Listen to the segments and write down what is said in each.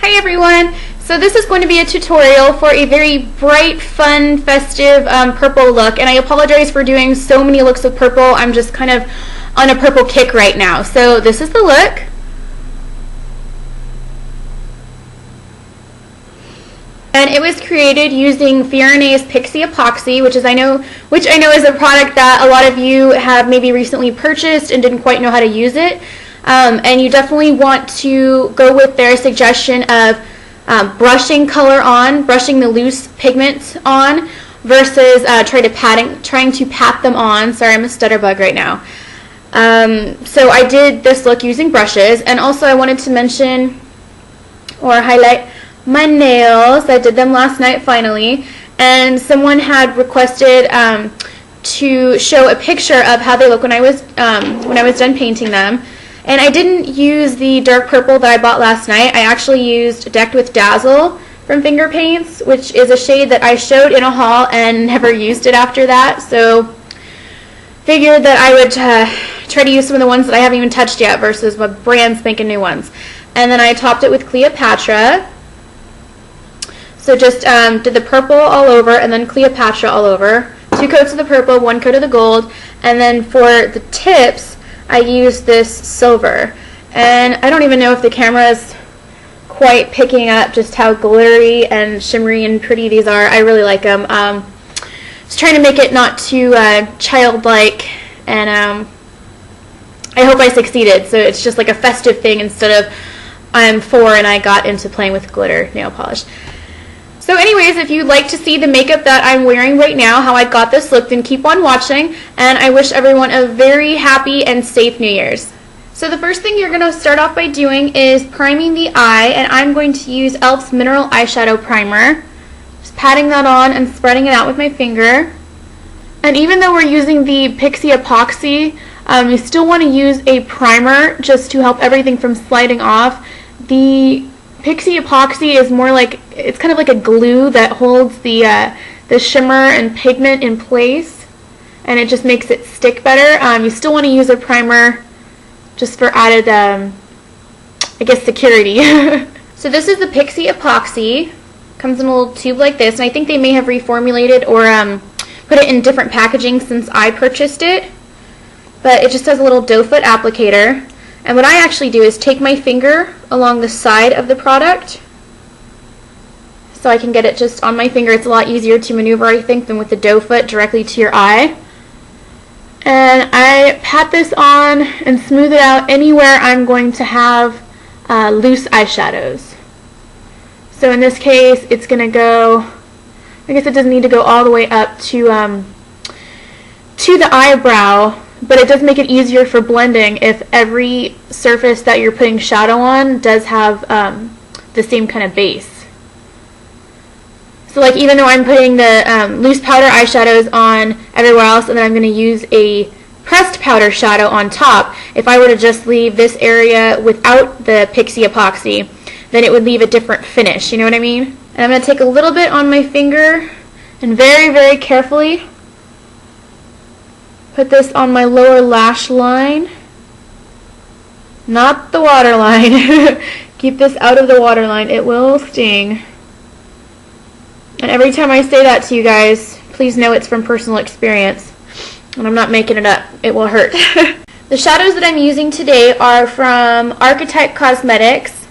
Hi everyone! So this is going to be a tutorial for a very bright, fun, festive purple look, and I apologize for doing so many looks of purple. I'm just kind of on a purple kick right now. So this is the look. And it was created using Fyrinnae's Pixie Epoxy, which I know is a product that a lot of you have maybe recently purchased and didn't quite know how to use it. And you definitely want to go with their suggestion of brushing color on, brushing the loose pigments on, versus trying to pat them on. Sorry, I'm a stutterbug right now. So I did this look using brushes, and also I wanted to mention or highlight my nails. I did them last night finally, and someone had requested to show a picture of how they look when I was done painting them. And I didn't use the dark purple that I bought last night. I actually used Decked with Dazzle from Finger Paints, which is a shade that I showed in a haul and never used it after that. So figured that I would try to use some of the ones that I haven't even touched yet versus my brand spanking new ones. And then I topped it with Cleopatra. So just did the purple all over and then Cleopatra all over. 2 coats of the purple, 1 coat of the gold. And then for the tips, I used this silver, and I don't even know if the camera is quite picking up just how glittery and shimmery and pretty these are. I really like them. I was trying to make it not too childlike, and I hope I succeeded. So it's just like a festive thing instead of I'm 4 and I got into playing with glitter nail polish. So anyways, if you'd like to see the makeup that I'm wearing right now, how I got this look, then keep on watching, and I wish everyone a very happy and safe New Year's. So the first thing you're going to start off by doing is priming the eye, and I'm going to use e.l.f.'s Mineral Eyeshadow Primer. Just patting that on and spreading it out with my finger. And even though we're using the Pixie Epoxy, you still want to use a primer just to help everything from sliding off. The Pixie Epoxy is more like, it's kind of like a glue that holds the shimmer and pigment in place, and it just makes it stick better. You still want to use a primer just for added, I guess, security. So this is the Pixie Epoxy. Comes in a little tube like this, and I think they may have reformulated or put it in different packaging since I purchased it. But it just has a little doe foot applicator. And what I actually do is take my finger along the side of the product so I can get it just on my finger. It's a lot easier to maneuver, I think, than with the doe foot directly to your eye. And I pat this on and smooth it out anywhere I'm going to have loose eyeshadows. So in this case, it's going to go, I guess it doesn't need to go all the way up to the eyebrow, but it does make it easier for blending if every surface that you're putting shadow on does have the same kind of base. So like even though I'm putting the loose powder eyeshadows on everywhere else and then I'm going to use a pressed powder shadow on top, if I were to just leave this area without the Pixie Epoxy, then it would leave a different finish, you know what I mean? And I'm going to take a little bit on my finger and very, very carefully put this on my lower lash line, not the waterline. Keep this out of the waterline, it will sting. And every time I say that to you guys, please know it's from personal experience, and I'm not making it up, it will hurt. The shadows that I'm using today are from Archetype Cosmetics,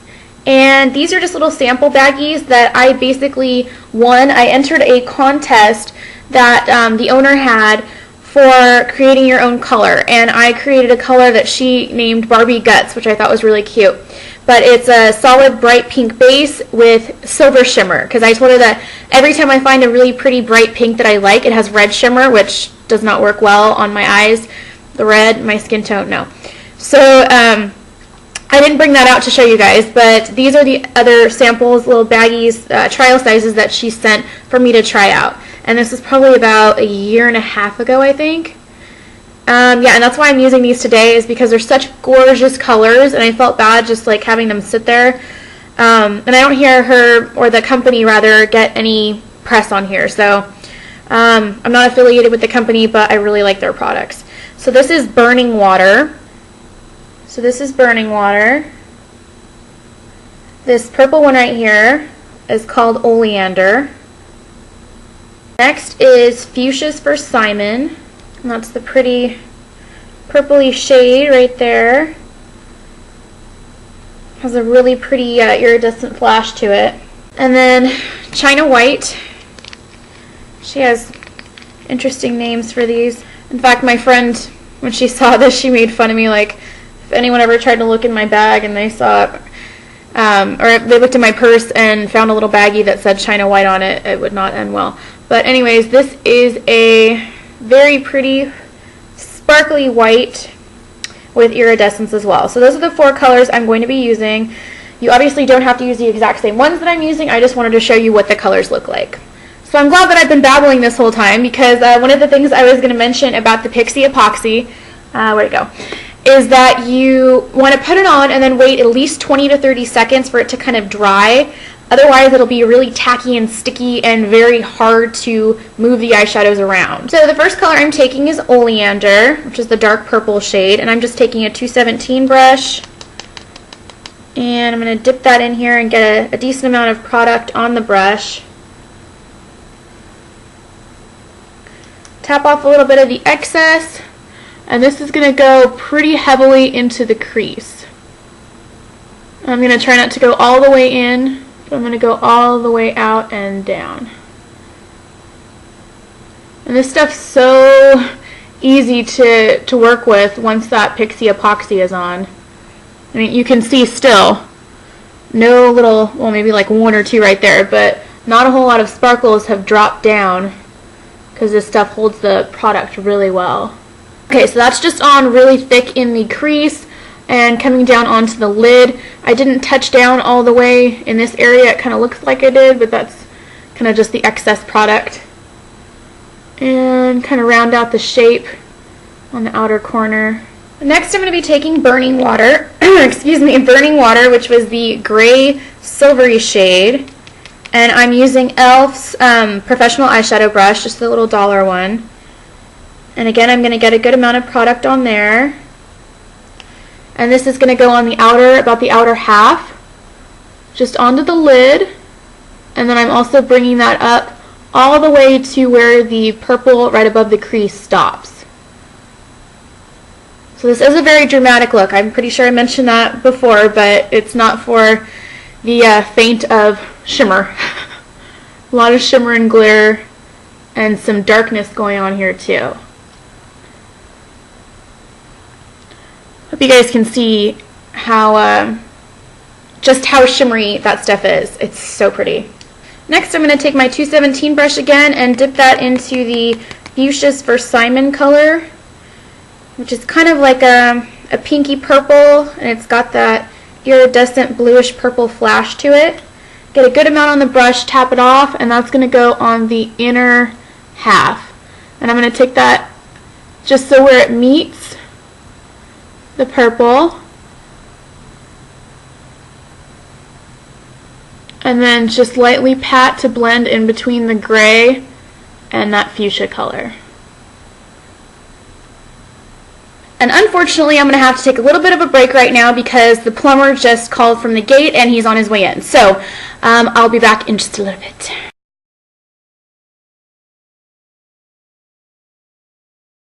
and these are just little sample baggies that I basically won. I entered a contest that the owner had for creating your own color, and I created a color that she named Barbie Guts, which I thought was really cute. But it's a solid bright pink base with silver shimmer, because I told her that every time I find a really pretty bright pink that I like, it has red shimmer, which does not work well on my eyes. The red, my skin tone, no. So I didn't bring that out to show you guys, but these are the other samples, little baggies, trial sizes that she sent for me to try out. And this was probably about a year and a half ago, I think. Yeah, and that's why I'm using these today, is because they're such gorgeous colors, and I felt bad just like having them sit there. And I don't hear her, or the company rather, get any press on here. So I'm not affiliated with the company, but I really like their products. So this is Burning Water. This purple one right here is called Oleander. Next is Fuchsia's for Simon, and that's the pretty purpley shade right there. Has a really pretty iridescent flash to it. And then China White. She has interesting names for these. In fact, my friend, when she saw this, she made fun of me, like, if anyone ever tried to look in my bag and they saw it, or they looked in my purse and found a little baggie that said China White on it, it would not end well. But anyways, this is a very pretty sparkly white with iridescence as well. So those are the 4 colors I'm going to be using. You obviously don't have to use the exact same ones that I'm using. I just wanted to show you what the colors look like. So I'm glad that I've been babbling this whole time, because one of the things I was going to mention about the Pixie Epoxy, where'd it go, is that you want to put it on and then wait at least 20 to 30 seconds for it to kind of dry. Otherwise, it'll be really tacky and sticky and very hard to move the eyeshadows around. So the first color I'm taking is Oleander, which is the dark purple shade, and I'm just taking a 217 brush, and I'm going to dip that in here and get a decent amount of product on the brush. Tap off a little bit of the excess, and this is going to go pretty heavily into the crease. I'm going to try not to go all the way in, but I'm going to go all the way out and down. And this stuff's so easy to work with once that Pixie Epoxy is on. I mean, you can see still no little, well, maybe like 1 or 2 right there, but not a whole lot of sparkles have dropped down, because this stuff holds the product really well. Okay, so that's just on really thick in the crease and coming down onto the lid. I didn't touch down all the way in this area. It kind of looks like I did, but that's kind of just the excess product. And kind of round out the shape on the outer corner. Next, I'm going to be taking Burning Water, excuse me, Burning Water, which was the gray silvery shade. And I'm using e.l.f.'s professional eyeshadow brush, just the little dollar one. And again, I'm going to get a good amount of product on there. And this is going to go on the outer, about the outer half, just onto the lid. And then I'm also bringing that up all the way to where the purple right above the crease stops. So this is a very dramatic look. I'm pretty sure I mentioned that before, but it's not for the faint of shimmer. A lot of shimmer and glitter and some darkness going on here too. Hope you guys can see how just how shimmery that stuff is. It's so pretty. Next, I'm going to take my 217 brush again and dip that into the Fuchsia's for Simon color, which is kind of like a pinky purple, and it's got that iridescent bluish purple flash to it. Get a good amount on the brush, tap it off, and that's going to go on the inner half. And I'm going to take that just so where it meets the purple, and then just lightly pat to blend in between the gray and that fuchsia color. And unfortunately, I'm going to have to take a little bit of a break right now because the plumber just called from the gate and he's on his way in. So I'll be back in just a little bit.